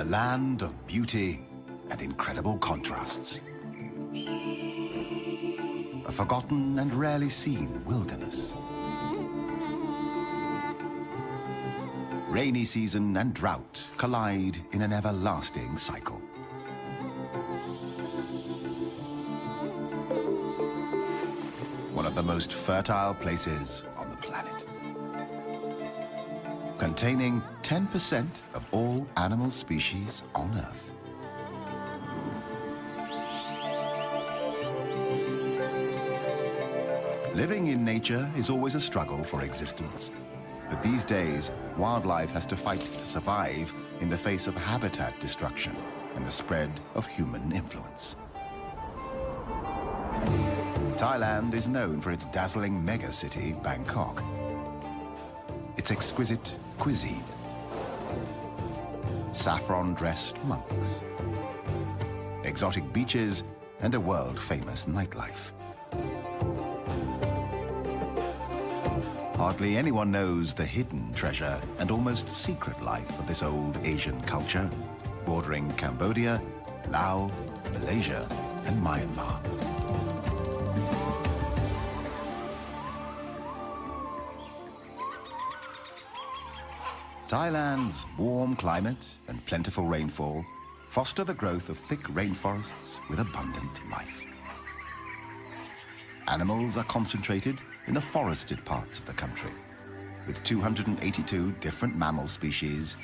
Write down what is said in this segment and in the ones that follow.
A land of beauty and incredible contrasts. A forgotten and rarely seen wilderness. Rainy season and drought collide in an everlasting cycle. One of the most fertile places on the planet. Containing 10% of all animal species on Earth. Living in nature is always a struggle for existence. But these days, wildlife has to fight to survive in the face of habitat destruction and the spread of human influence. Thailand is known for its dazzling megacity, Bangkok. Its exquisite cuisine. Saffron-dressed monks. Exotic beaches and a world-famous nightlife. Hardly anyone knows the hidden treasure and almost secret life of this old Asian culture, bordering Cambodia, Laos, Malaysia, and Myanmar. Thailand's warm climate and plentiful rainfall foster the growth of thick rainforests with abundant life. Animals are concentrated in the forested parts of the country, with 282 different mammal species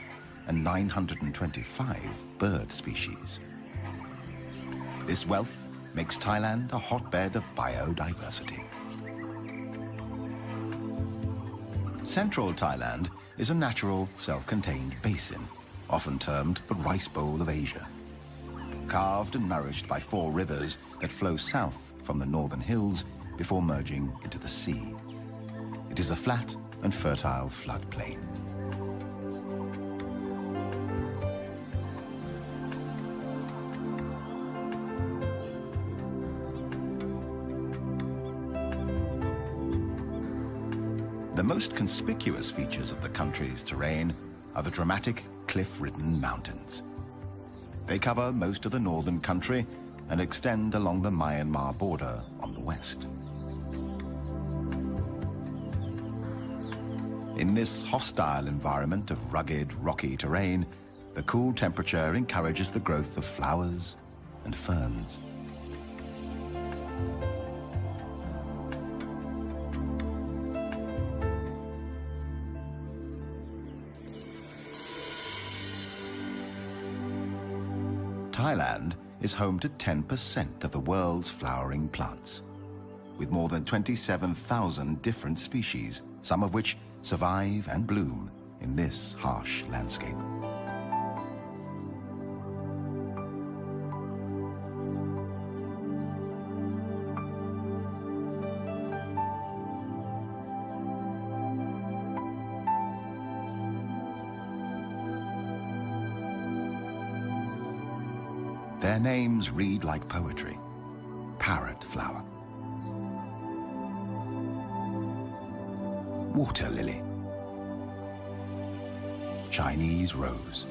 and 925 bird species. This wealth makes Thailand a hotbed of biodiversity. Central Thailand is a natural, self-contained basin, often termed the Rice Bowl of Asia. Carved and nourished by 4 rivers that flow south from the northern hills before merging into the sea. It is a flat and fertile floodplain. The most conspicuous features of the country's terrain are the dramatic cliff-ridden mountains. They cover most of the northern country and extend along the Myanmar border on the west. In this hostile environment of rugged, rocky terrain, the cool temperature encourages the growth of flowers and ferns. Thailand is home to 10% of the world's flowering plants, with more than 27,000 different species, some of which survive and bloom in this harsh landscape. Their names read like poetry. Parrot flower. Water lily. Chinese rose.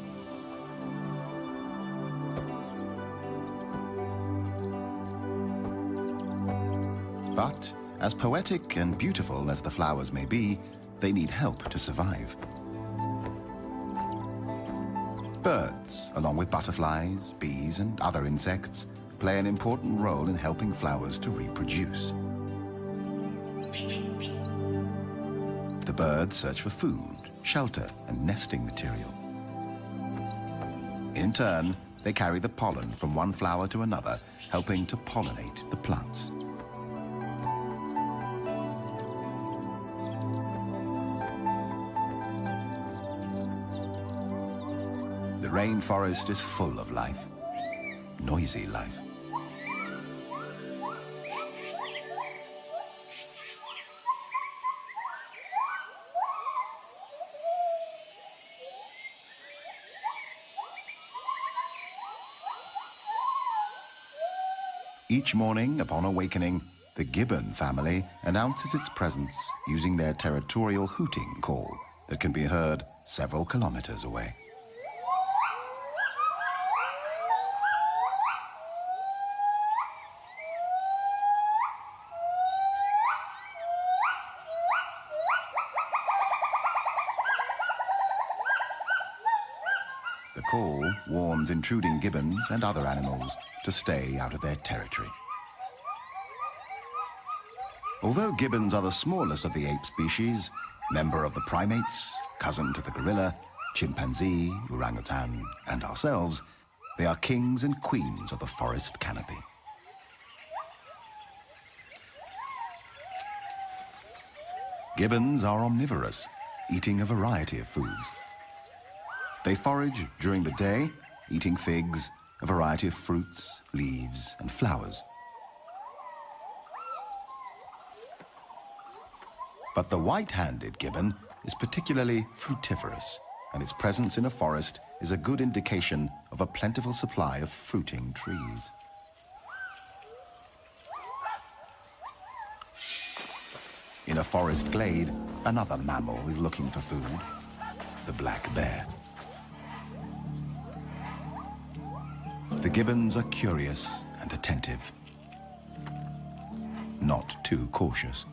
But as poetic and beautiful as the flowers may be, they need help to survive. Birds, along with butterflies, bees, and other insects, play an important role in helping flowers to reproduce. The birds search for food, shelter, and nesting material. In turn, they carry the pollen from one flower to another, helping to pollinate the plants. The rainforest is full of life, noisy life. Each morning, upon awakening, the gibbon family announces its presence using their territorial hooting call that can be heard several kilometers away. call warns intruding gibbons and other animals to stay out of their territory. Although gibbons are the smallest of the ape species, member of the primates, cousin to the gorilla, chimpanzee, orangutan, and ourselves, they are kings and queens of the forest canopy. Gibbons are omnivorous, eating a variety of foods. They forage during the day, eating figs, a variety of fruits, leaves, and flowers. But the white-handed gibbon is particularly fruitiferous, and its presence in a forest is a good indication of a plentiful supply of fruiting trees. In a forest glade, another mammal is looking for food, the black bear. The gibbons are curious and attentive, not too cautious.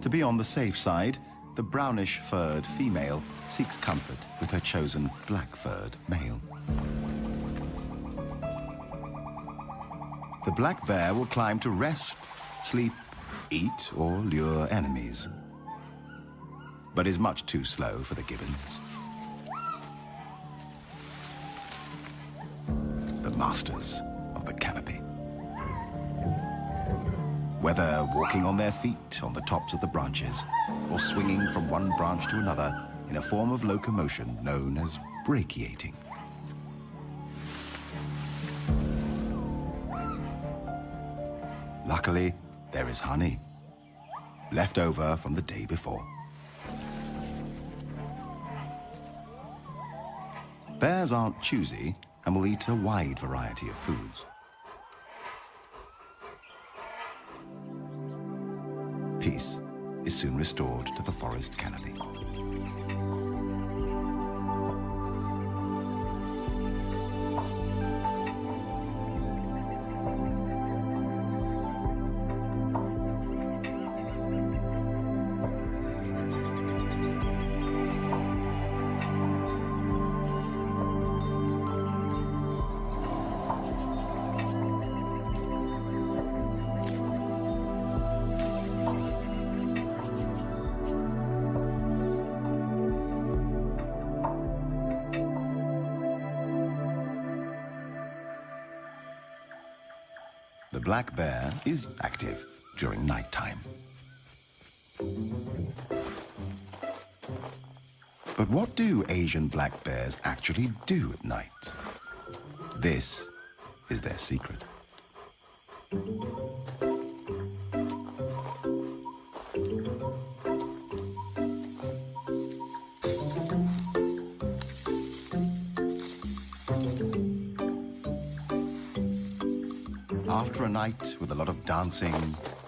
To be on the safe side, the brownish-furred female seeks comfort with her chosen black-furred male. The black bear will climb to rest, sleep, eat, or lure enemies, but is much too slow for the gibbons. The masters of the canopy. Whether walking on their feet on the tops of the branches or swinging from one branch to another in a form of locomotion known as brachiating. Luckily, there is honey, left over from the day before. Bears aren't choosy and will eat a wide variety of foods. Peace is soon restored to the forest canopy. The black bear is active during nighttime. But what do Asian black bears actually do at night? This is their secret. After a night with a lot of dancing,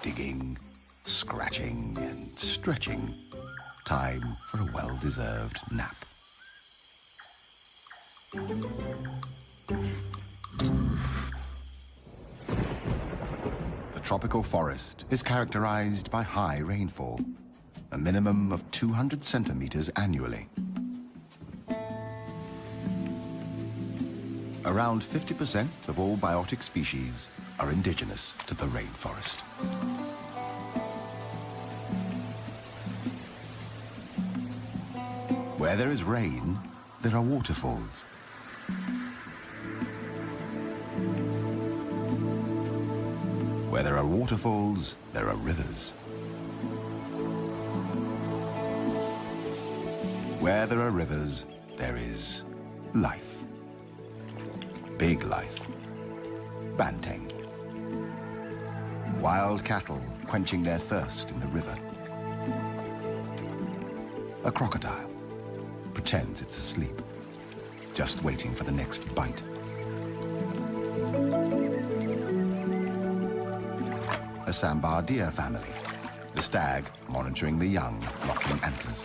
digging, scratching, and stretching, time for a well-deserved nap. The tropical forest is characterized by high rainfall, a minimum of 200 centimeters annually. Around 50% of all biotic species are indigenous to the rainforest. Where there is rain, there are waterfalls. Where there are waterfalls, there are rivers. Where there are rivers, there is life. Big life. Banteng. Wild cattle quenching their thirst in the river. A crocodile pretends it's asleep, just waiting for the next bite. A sambar deer family, the stag monitoring the young, locking antlers.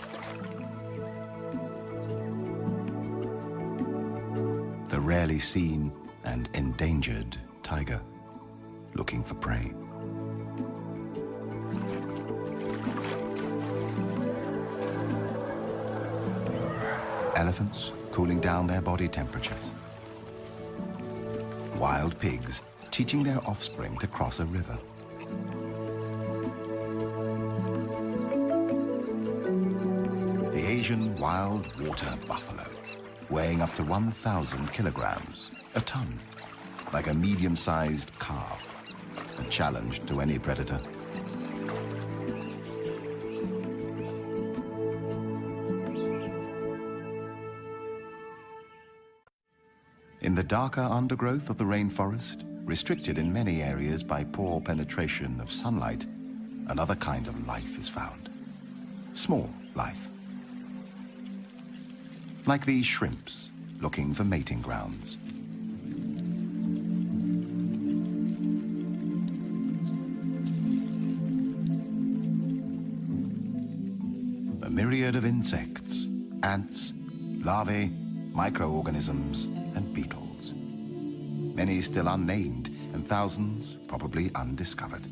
The rarely seen and endangered tiger. looking for prey. Elephants cooling down their body temperatures. Wild pigs teaching their offspring to cross a river. The Asian wild water buffalo, weighing up to 1,000 kilograms, a ton, like a medium-sized calf, a challenge to any predator. In the darker undergrowth of the rainforest, restricted in many areas by poor penetration of sunlight, another kind of life is found. Small life. Like these shrimps, looking for mating grounds. A myriad of insects, ants, larvae, microorganisms, and beetles. Many still unnamed, and thousands probably undiscovered.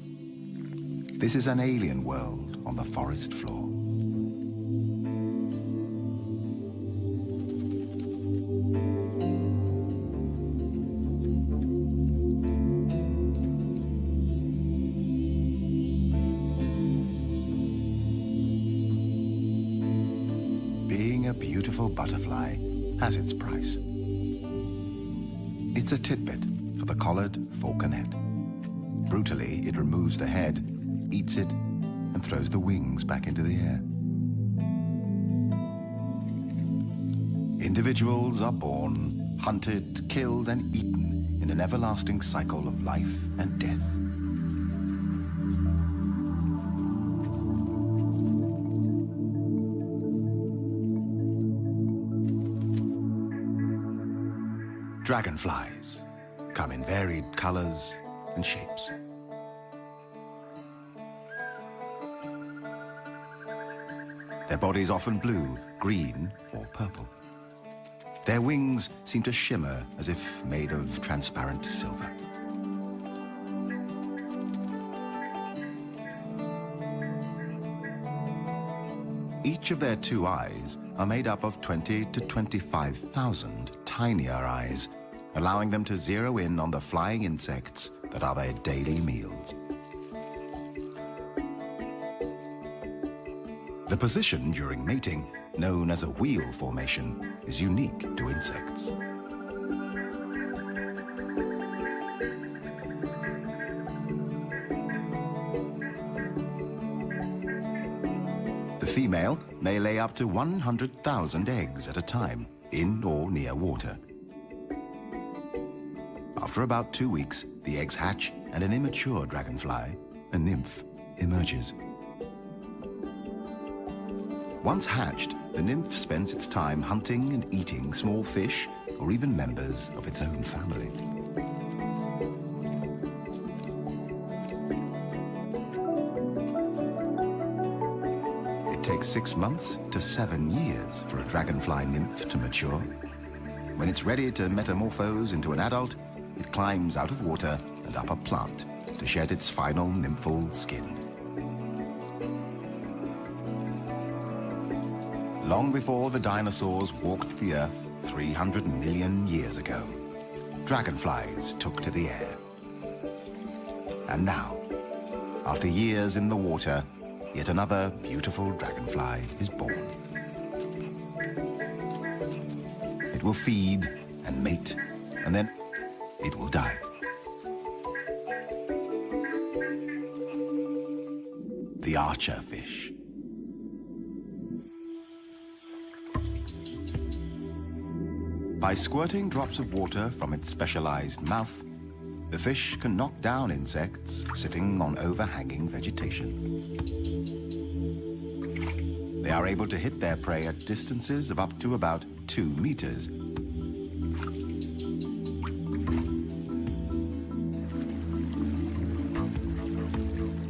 This is an alien world on the forest floor. Being a beautiful butterfly has its price. It's a tidbit for the collared falconet. Brutally, it removes the head, eats it, and throws the wings back into the air. Individuals are born, hunted, killed, and eaten in an everlasting cycle of life and death. Dragonflies come in varied colors and shapes. Their bodies often blue, green, or purple. Their wings seem to shimmer as if made of transparent silver. Each of their two eyes are made up of 20 to 25,000 tinier eyes, allowing them to zero in on the flying insects that are their daily meals. The position during mating, known as a wheel formation, is unique to insects. The female may lay up to 100,000 eggs at a time, in or near water. After about 2 weeks, the eggs hatch and an immature dragonfly, a nymph, emerges. Once hatched, the nymph spends its time hunting and eating small fish or even members of its own family. It takes 6 months to 7 years for a dragonfly nymph to mature. When it's ready to metamorphose into an adult, it climbs out of water and up a plant to shed its final nymphal skin. Long before the dinosaurs walked the earth 300 million years ago, dragonflies took to the air. And now, after years in the water, yet another beautiful dragonfly is born. It will feed and mate, and then it will die. The archer fish. By squirting drops of water from its specialized mouth, the fish can knock down insects sitting on overhanging vegetation. They are able to hit their prey at distances of up to about 2 meters.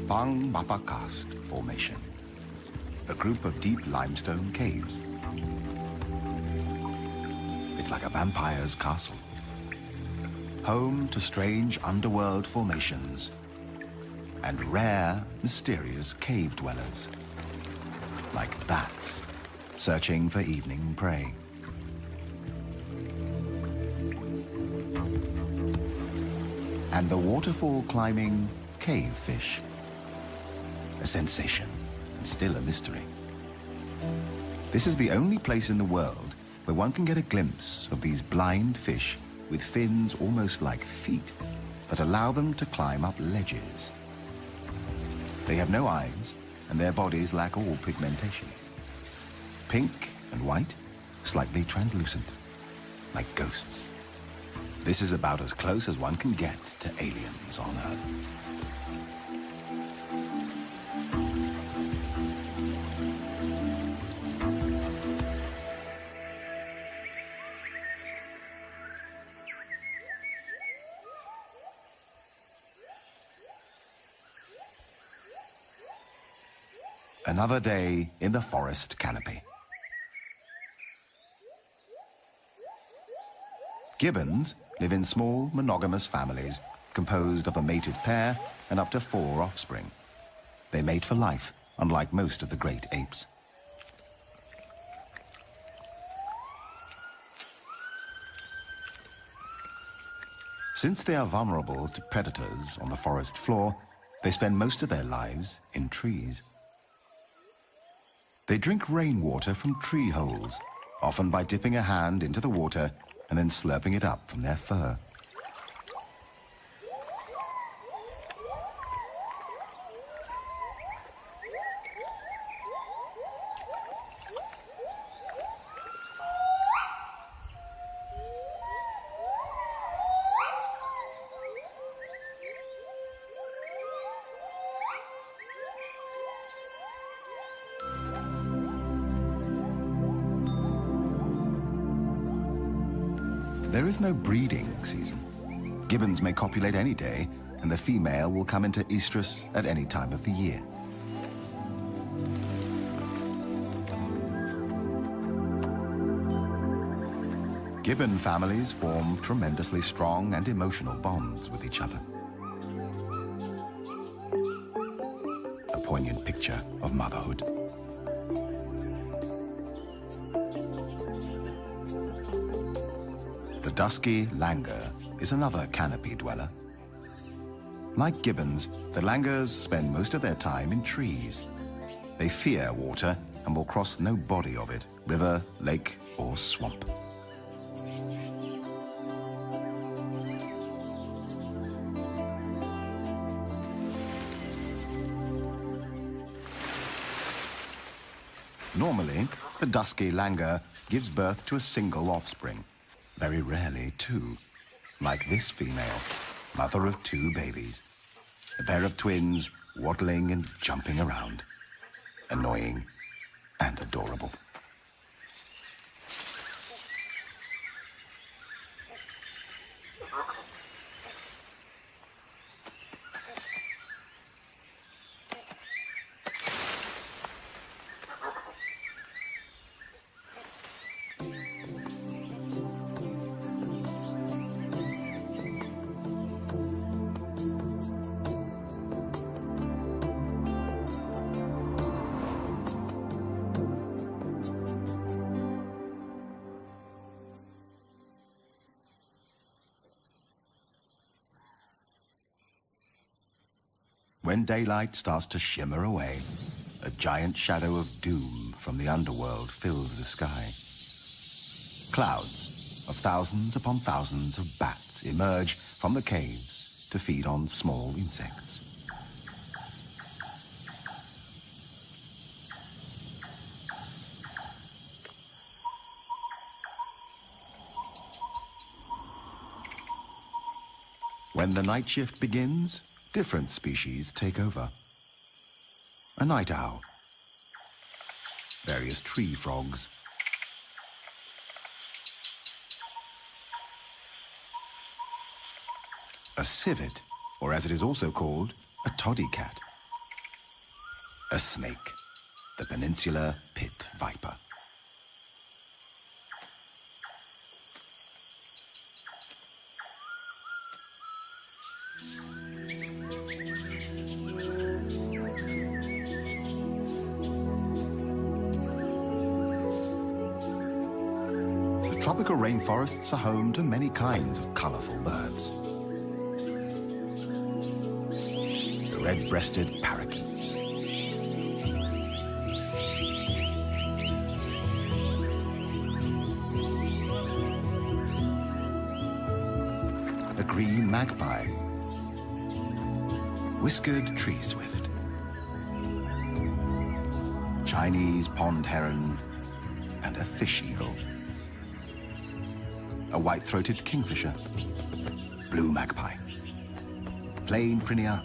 Pang Mapa Karst Formation, a group of deep limestone caves. It's like a vampire's castle. home to strange underworld formations and rare, mysterious cave dwellers, like bats searching for evening prey. And the waterfall climbing cave fish, a sensation and still a mystery. This is the only place in the world where one can get a glimpse of these blind fish with fins almost like feet that allow them to climb up ledges. They have no eyes, and their bodies lack all pigmentation. Pink and white, slightly translucent, like ghosts. This is about as close as one can get to aliens on Earth. Another day in the forest canopy. Gibbons live in small, monogamous families composed of a mated pair and up to 4 offspring. They mate for life, unlike most of the great apes. Since they are vulnerable to predators on the forest floor, they spend most of their lives in trees. They drink rainwater from tree holes, often by dipping a hand into the water and then slurping it up from their fur. There is no breeding season. Gibbons may copulate any day, and the female will come into estrus at any time of the year. Gibbon families form tremendously strong and emotional bonds with each other. A poignant picture of motherhood. The dusky langur is another canopy dweller. Like gibbons, the langurs spend most of their time in trees. They fear water and will cross no body of it, river, lake, or swamp. Normally, the dusky langur gives birth to a single offspring. Very rarely 2, like this female, mother of 2 babies. A pair of twins waddling and jumping around. Annoying and adorable. When daylight starts to shimmer away, a giant shadow of doom from the underworld fills the sky. Clouds of thousands upon thousands of bats emerge from the caves to feed on small insects. When the night shift begins, different species take over. A night owl, various tree frogs, a civet, or as it is also called, a toddy cat, a snake, the peninsular pit viper. Tropical rainforests are home to many kinds of colorful birds. The red-breasted parakeets, a green magpie, whiskered tree swift, Chinese pond heron, and a fish eagle, a white-throated kingfisher, blue magpie, plain prinia,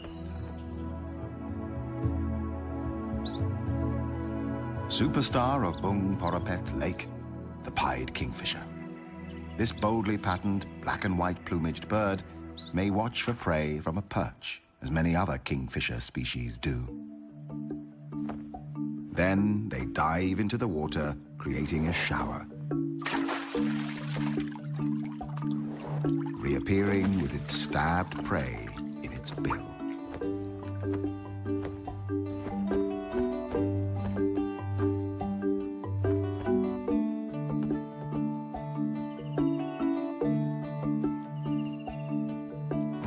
superstar of Bung Porapet Lake, the pied kingfisher. This boldly patterned black and white plumaged bird may watch for prey from a perch, as many other kingfisher species do. Then they dive into the water, creating a shower, reappearing with its stabbed prey in its bill.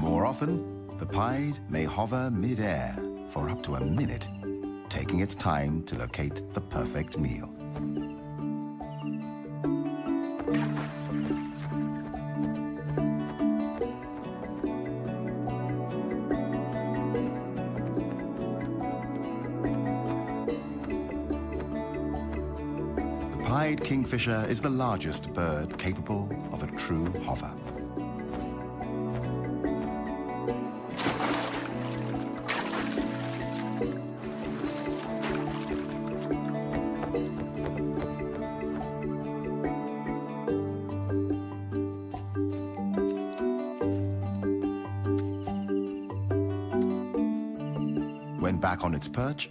More often, the pied may hover mid-air for up to a minute, taking its time to locate the perfect meal. The pied kingfisher is the largest bird capable of a true hover. When back on its perch,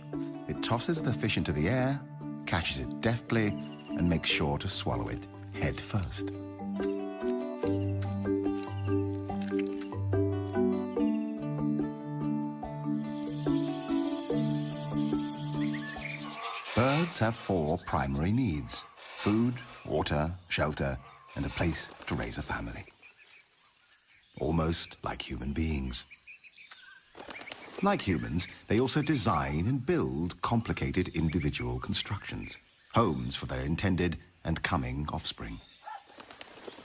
it tosses the fish into the air, catches it deftly, and makes sure to swallow it head first. Birds have 4 primary needs: food, water, shelter, and a place to raise a family. Almost like human beings. Like humans, they also design and build complicated individual constructions, homes for their intended and coming offspring.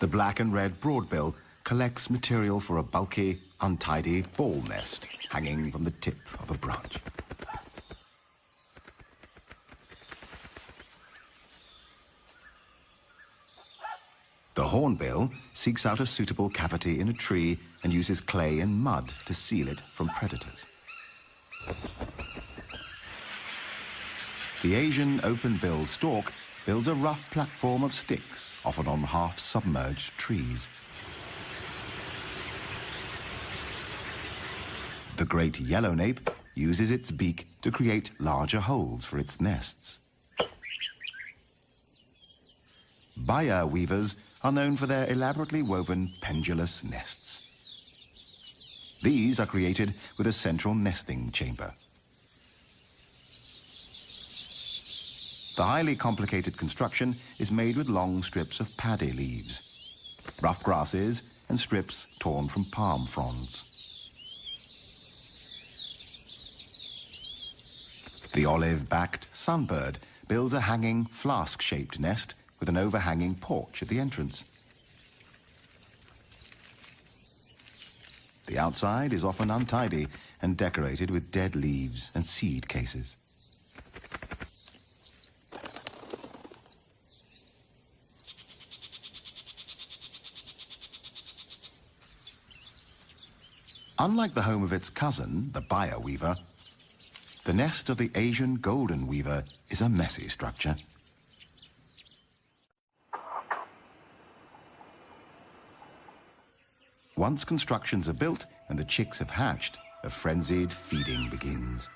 The black and red broadbill collects material for a bulky, untidy ball nest hanging from the tip of a branch. The hornbill seeks out a suitable cavity in a tree and uses clay and mud to seal it from predators. The Asian open-billed stork builds a rough platform of sticks, often on half-submerged trees. The great yellownape uses its beak to create larger holes for its nests. Baya weavers are known for their elaborately woven pendulous nests. These are created with a central nesting chamber. The highly complicated construction is made with long strips of paddy leaves, rough grasses, and strips torn from palm fronds. The olive-backed sunbird builds a hanging flask-shaped nest with an overhanging porch at the entrance. The outside is often untidy and decorated with dead leaves and seed cases. Unlike the home of its cousin, the Baya weaver, the nest of the Asian golden weaver is a messy structure. Once constructions are built and the chicks have hatched, a frenzied feeding begins.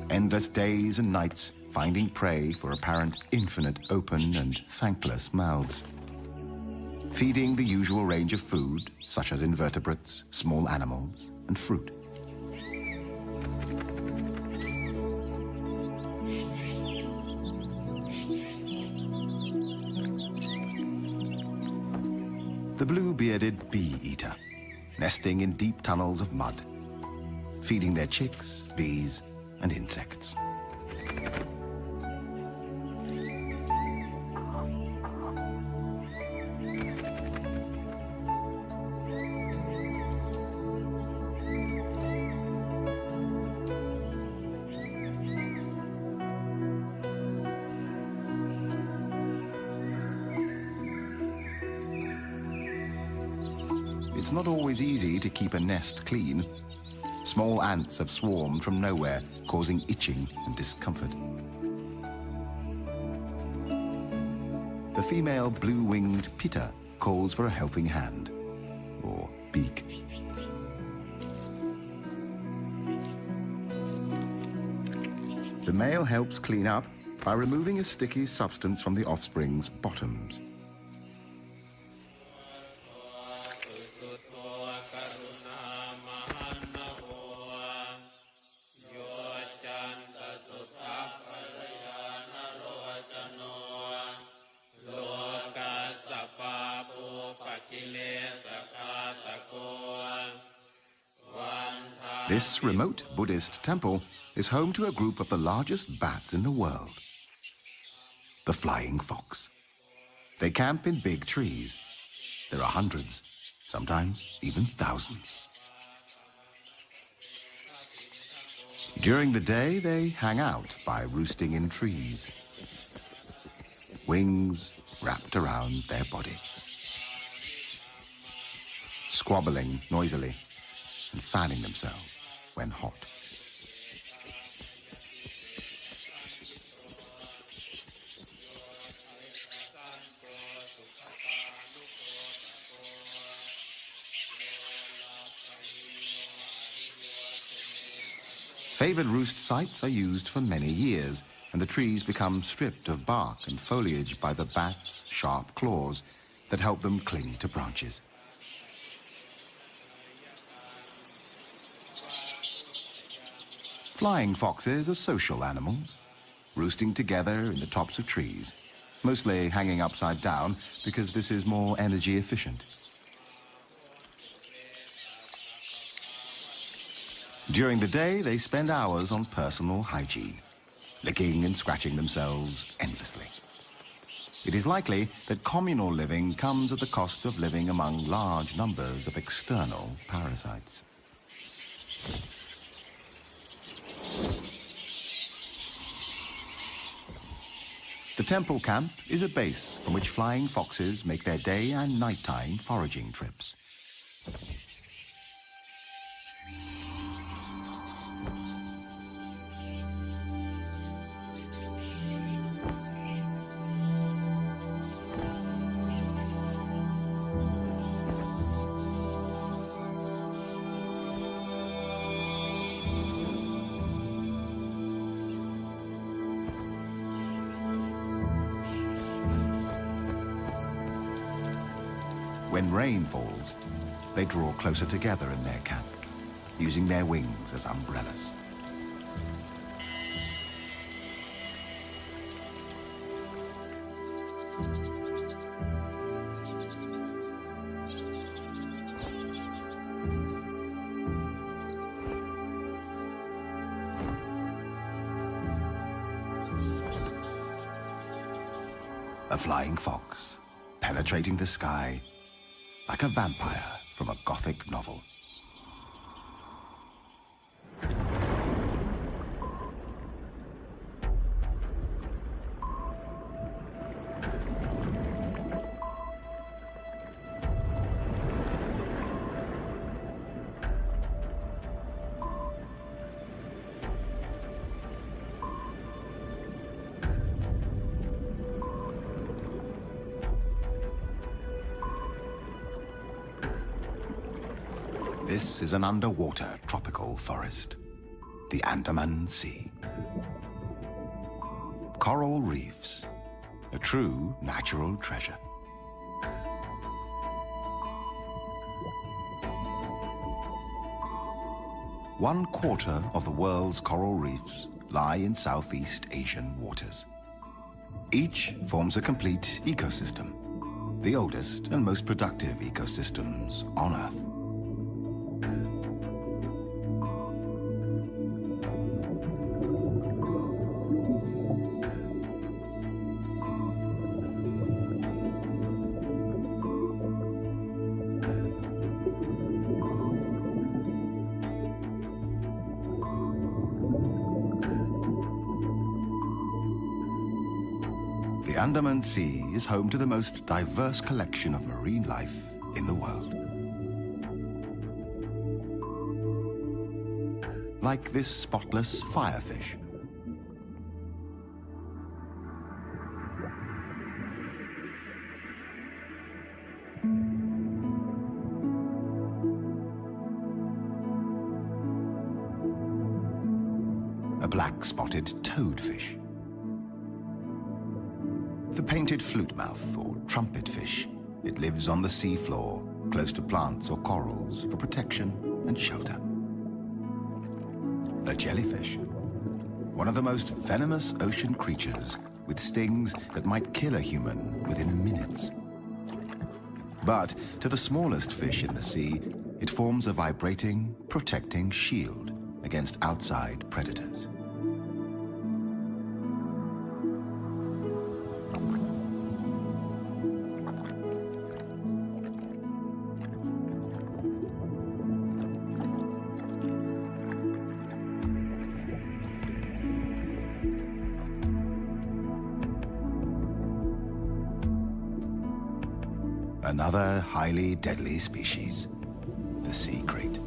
Endless days and nights finding prey for apparent infinite open and thankless mouths. Feeding the usual range of food, such as invertebrates, small animals, and fruit. The blue-bearded bee-eater, nesting in deep tunnels of mud, feeding their chicks, bees, and insects. It's not always easy to keep a nest clean. Small ants have swarmed from nowhere, causing itching and discomfort. The female blue-winged pitta calls for a helping hand, or beak. The male helps clean up by removing a sticky substance from the offspring's bottoms. This remote Buddhist temple is home to a group of the largest bats in the world, the flying fox. They camp in big trees. There are hundreds, sometimes even thousands. During the day, they hang out by roosting in trees, wings wrapped around their body, squabbling noisily and fanning themselves when hot. Favored roost sites are used for many years, and the trees become stripped of bark and foliage by the bats' sharp claws that help them cling to branches. Flying foxes are social animals, roosting together in the tops of trees, mostly hanging upside down because this is more energy efficient. During the day, they spend hours on personal hygiene, licking and scratching themselves endlessly. It is likely that communal living comes at the cost of living among large numbers of external parasites. The temple camp is a base from which flying foxes make their day and nighttime foraging trips. When rain falls, they draw closer together in their camp, using their wings as umbrellas. A flying fox, penetrating the sky like a vampire from a Gothic novel. This is an underwater tropical forest, the Andaman Sea. Coral reefs, a true natural treasure. One quarter of the world's coral reefs lie in Southeast Asian waters. Each forms a complete ecosystem, the oldest and most productive ecosystems on Earth. The Andaman Sea is home to the most diverse collection of marine life in the world. Like this spotless firefish. A black-spotted toadfish. The painted flutemouth or trumpetfish. It lives on the sea floor, close to plants or corals for protection and shelter. A jellyfish, one of the most venomous ocean creatures with stings that might kill a human within minutes. But to the smallest fish in the sea, it forms a vibrating, protecting shield against outside predators. Another highly deadly species, the sea crate.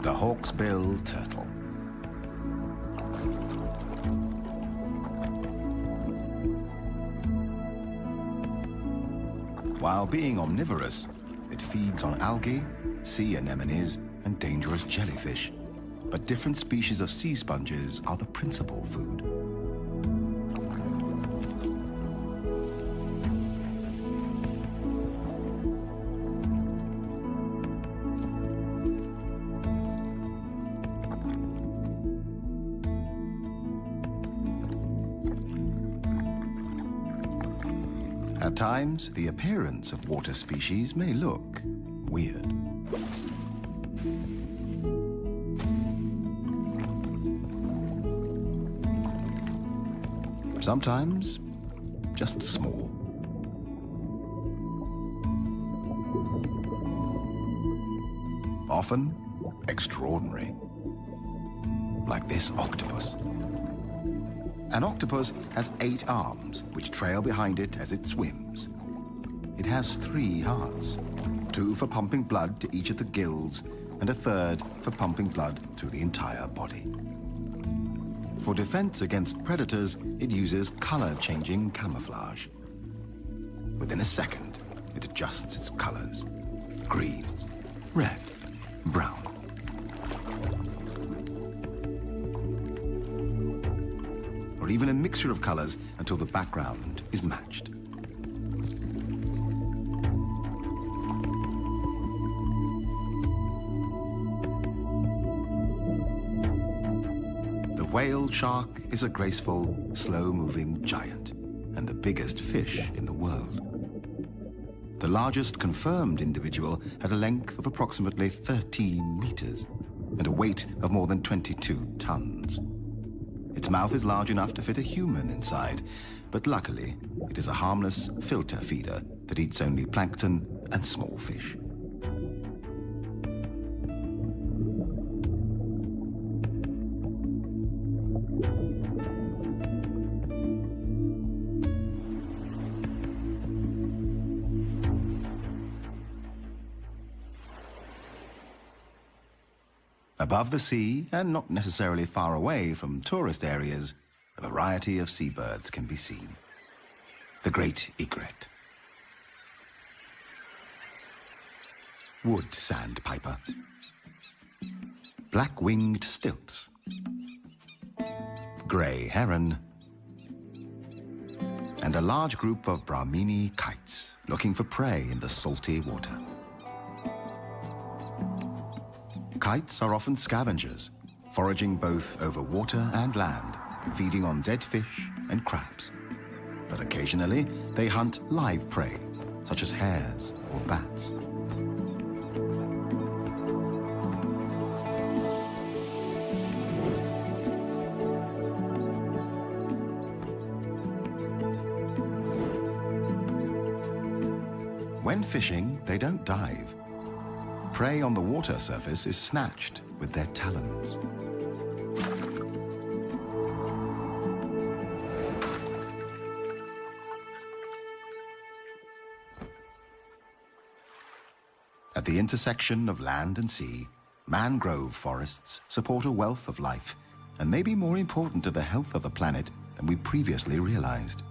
The hawksbill turtle. While being omnivorous, it feeds on algae, sea anemones, and dangerous jellyfish. But different species of sea sponges are the principal food. At times, the appearance of water species may look weird. Sometimes, just small. Often, extraordinary. Like this octopus. An octopus has 8 arms, which trail behind it as it swims. It has 3 hearts, 2 for pumping blood to each of the gills, and a third for pumping blood through the entire body. For defense against predators, it uses color-changing camouflage. Within a second, it adjusts its colors. Green, red, brown. Or even a mixture of colors until the background is matched. The whale shark is a graceful, slow-moving giant and the biggest fish in the world. The largest confirmed individual had a length of approximately 13 meters and a weight of more than 22 tons. Its mouth is large enough to fit a human inside, but luckily, it is a harmless filter feeder that eats only plankton and small fish. Above the sea, and not necessarily far away from tourist areas, a variety of seabirds can be seen. The great egret, wood sandpiper, black-winged stilts, grey heron, and a large group of Brahmini kites looking for prey in the salty water. Kites are often scavengers, foraging both over water and land, feeding on dead fish and crabs. But occasionally, they hunt live prey, such as hares or bats. When fishing, they don't dive. Prey on the water surface is snatched with their talons. At the intersection of land and sea, mangrove forests support a wealth of life and may be more important to the health of the planet than we previously realized.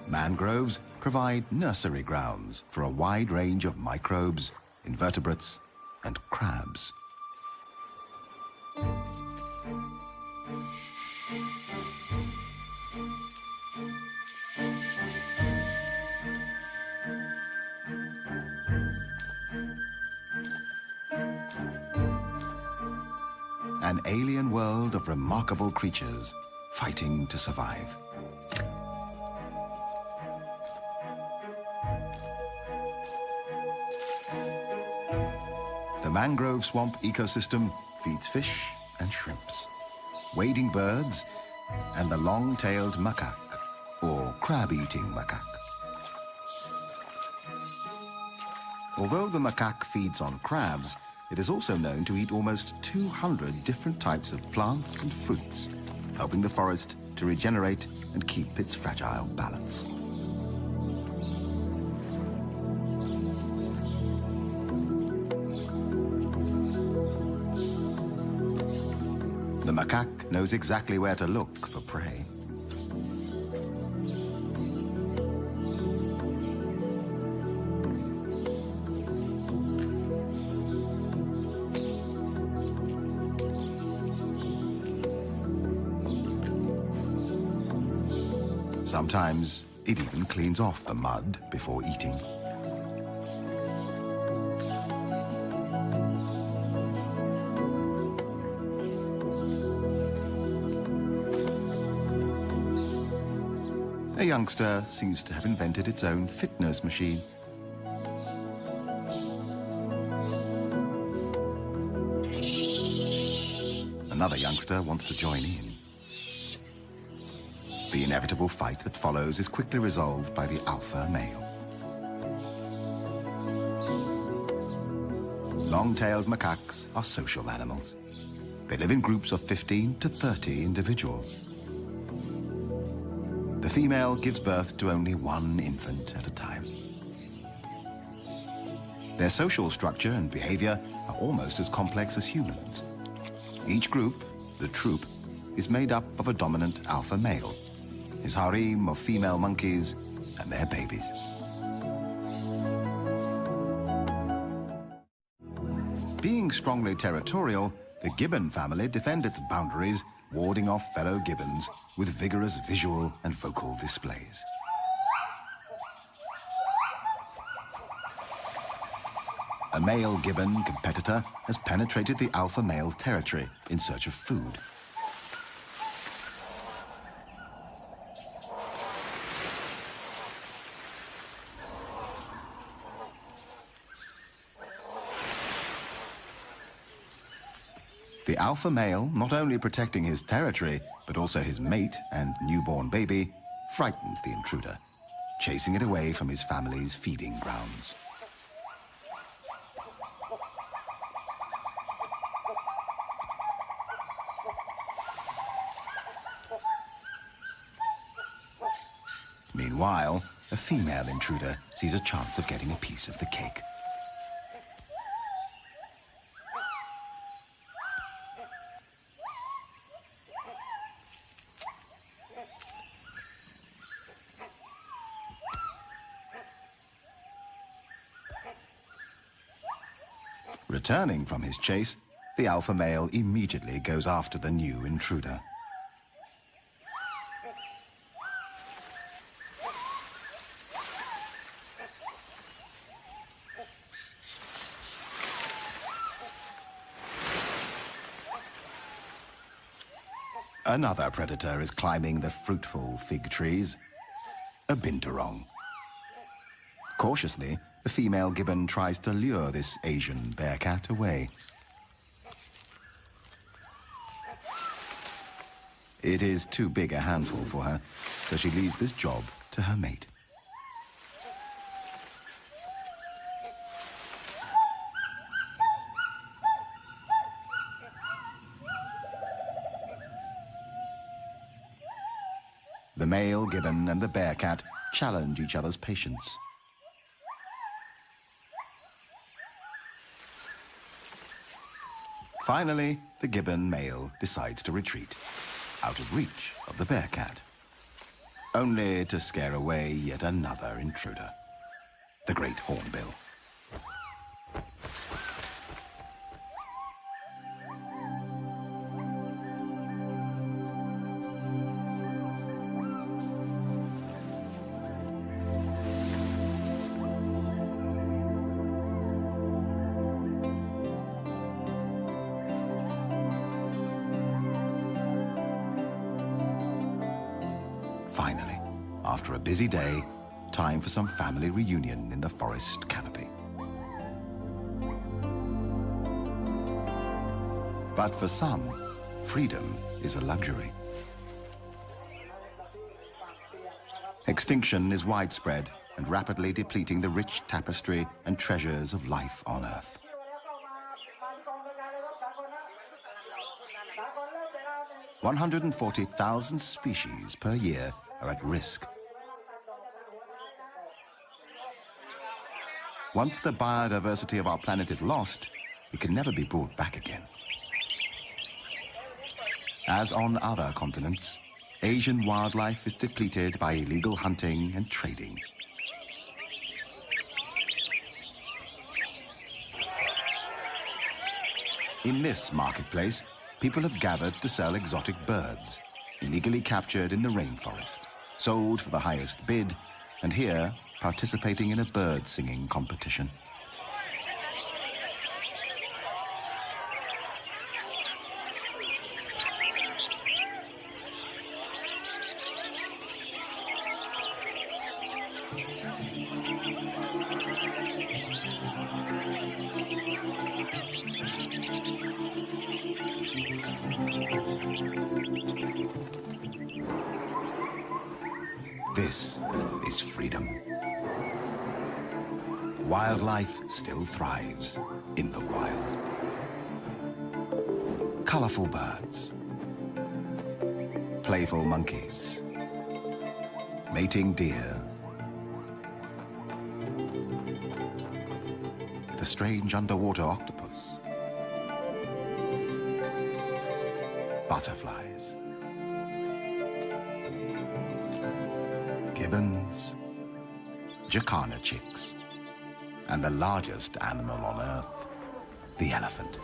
Mangroves provide nursery grounds for a wide range of microbes, invertebrates, and crabs. An alien world of remarkable creatures fighting to survive. The mangrove swamp ecosystem feeds fish and shrimps, wading birds, and the long-tailed macaque, or crab-eating macaque. Although the macaque feeds on crabs, it is also known to eat almost 200 different types of plants and fruits, helping the forest to regenerate and keep its fragile balance. The macaque knows exactly where to look for prey. Sometimes it even cleans off the mud before eating. A youngster seems to have invented its own fitness machine. Another youngster wants to join in. The inevitable fight that follows is quickly resolved by the alpha male. Long-tailed macaques are social animals. They live in groups of 15 to 30 individuals. The female gives birth to only one infant at a time. Their social structure and behavior are almost as complex as humans. Each group, the troop, is made up of a dominant alpha male, his harem of female monkeys, and their babies. Being strongly territorial, the gibbon family defend its boundaries, warding off fellow gibbons with vigorous visual and vocal displays. A male gibbon competitor has penetrated the alpha male territory in search of food. The alpha male, not only protecting his territory, but also his mate and newborn baby, frightens the intruder, chasing it away from his family's feeding grounds. Meanwhile, a female intruder sees a chance of getting a piece of the cake. Returning from his chase, the alpha male immediately goes after the new intruder. Another predator is climbing the fruitful fig trees. A binturong. Cautiously, the female gibbon tries to lure this Asian bearcat away. It is too big a handful for her, so she leaves this job to her mate. The male gibbon and the bearcat challenge each other's patience. Finally, the gibbon male decides to retreat, out of reach of the bearcat, only to scare away yet another intruder, the great hornbill. Finally, after a busy day, time for some family reunion in the forest canopy. But for some, freedom is a luxury. Extinction is widespread and rapidly depleting the rich tapestry and treasures of life on Earth. 140,000 species per year are at risk. Once the biodiversity of our planet is lost, it can never be brought back again. As on other continents, Asian wildlife is depleted by illegal hunting and trading. In this marketplace, people have gathered to sell exotic birds, illegally captured in the rainforest, sold for the highest bid, and here participating in a bird singing competition. This is freedom. Wildlife still thrives in the wild. Colorful birds, playful monkeys, mating deer, the strange underwater octopus, butterflies, gibbons, jacana chicks, and the largest animal on Earth, the elephant.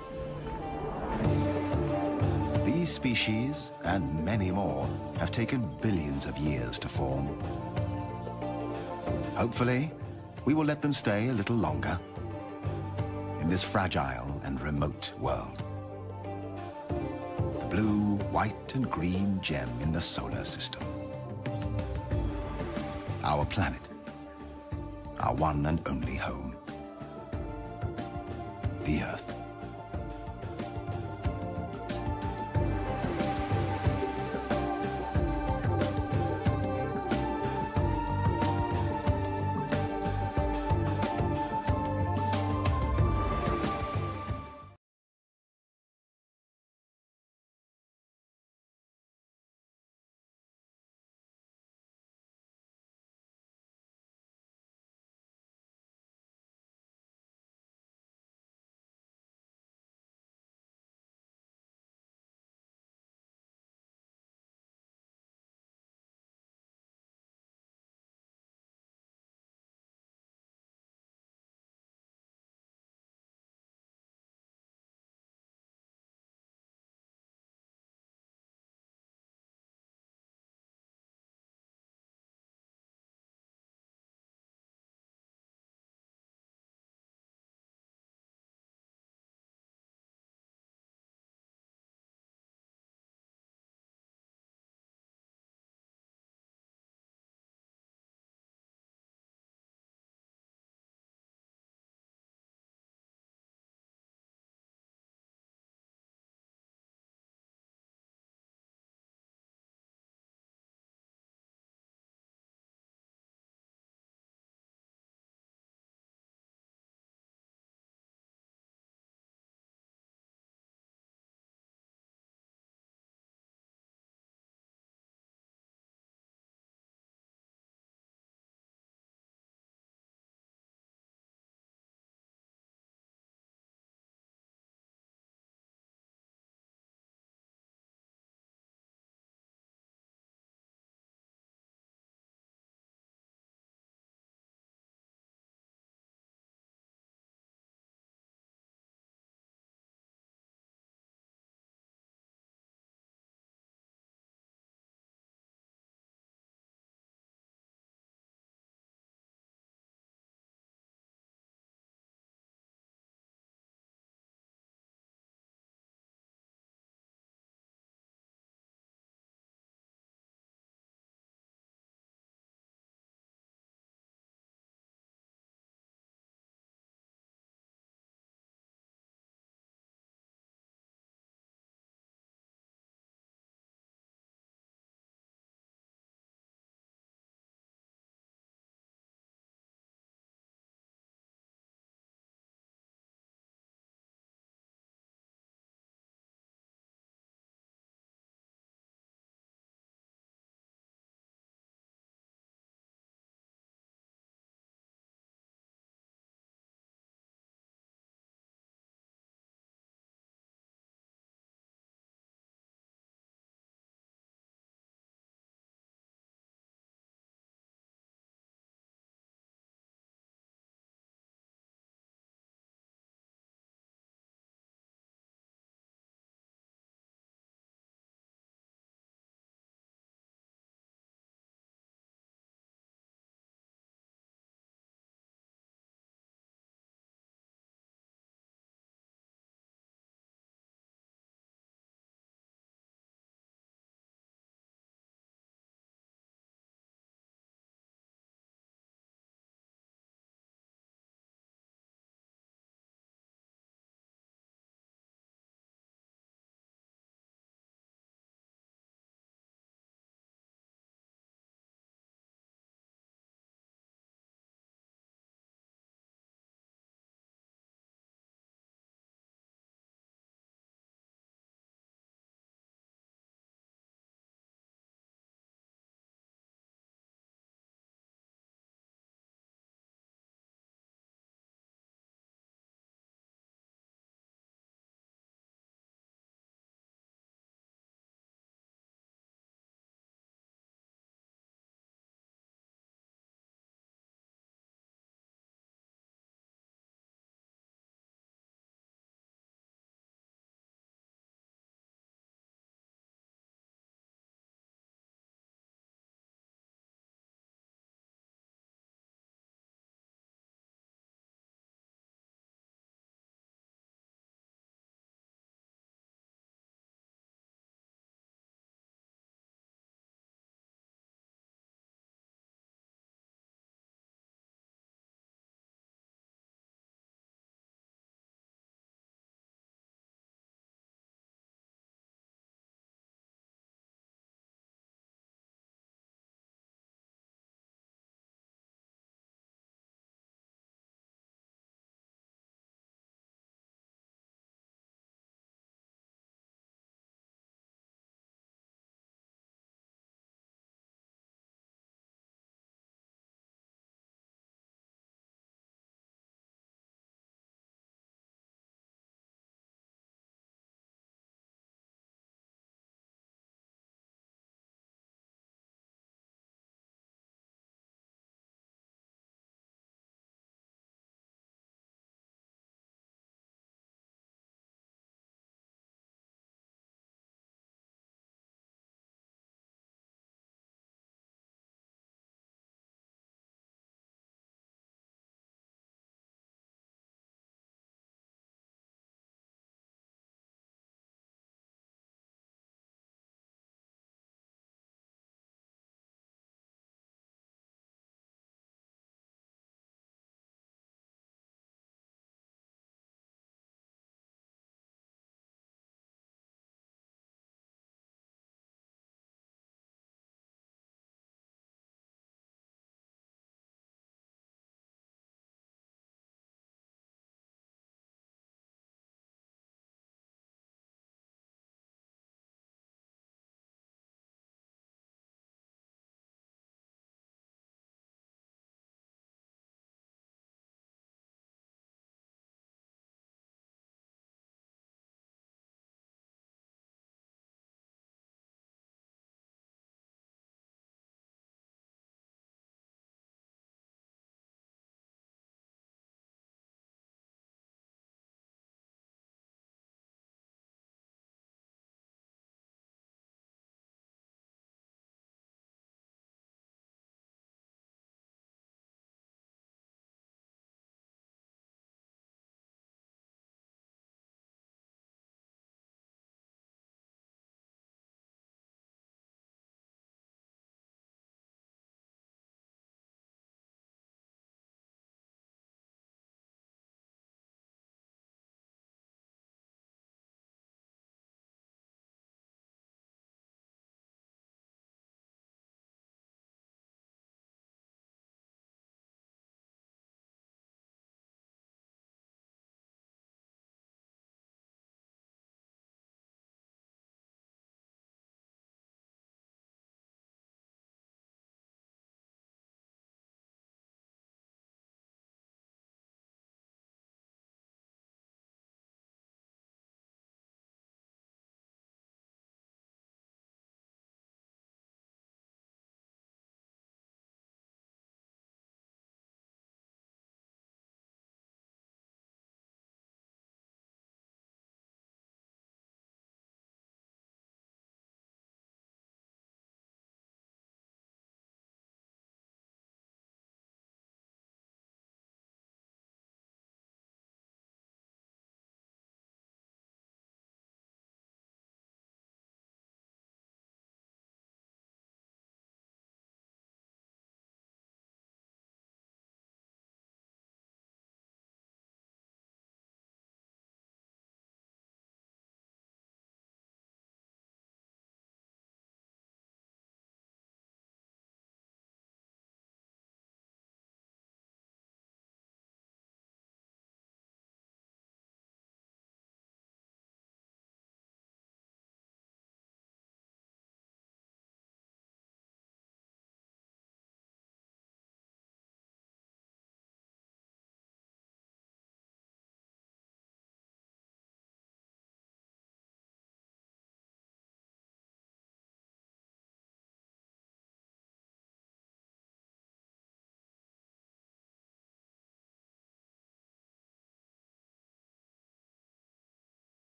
These species, and many more, have taken billions of years to form. Hopefully, we will let them stay a little longer in this fragile and remote world. The blue, white, and green gem in the solar system. Our planet, our one and only home, the Earth.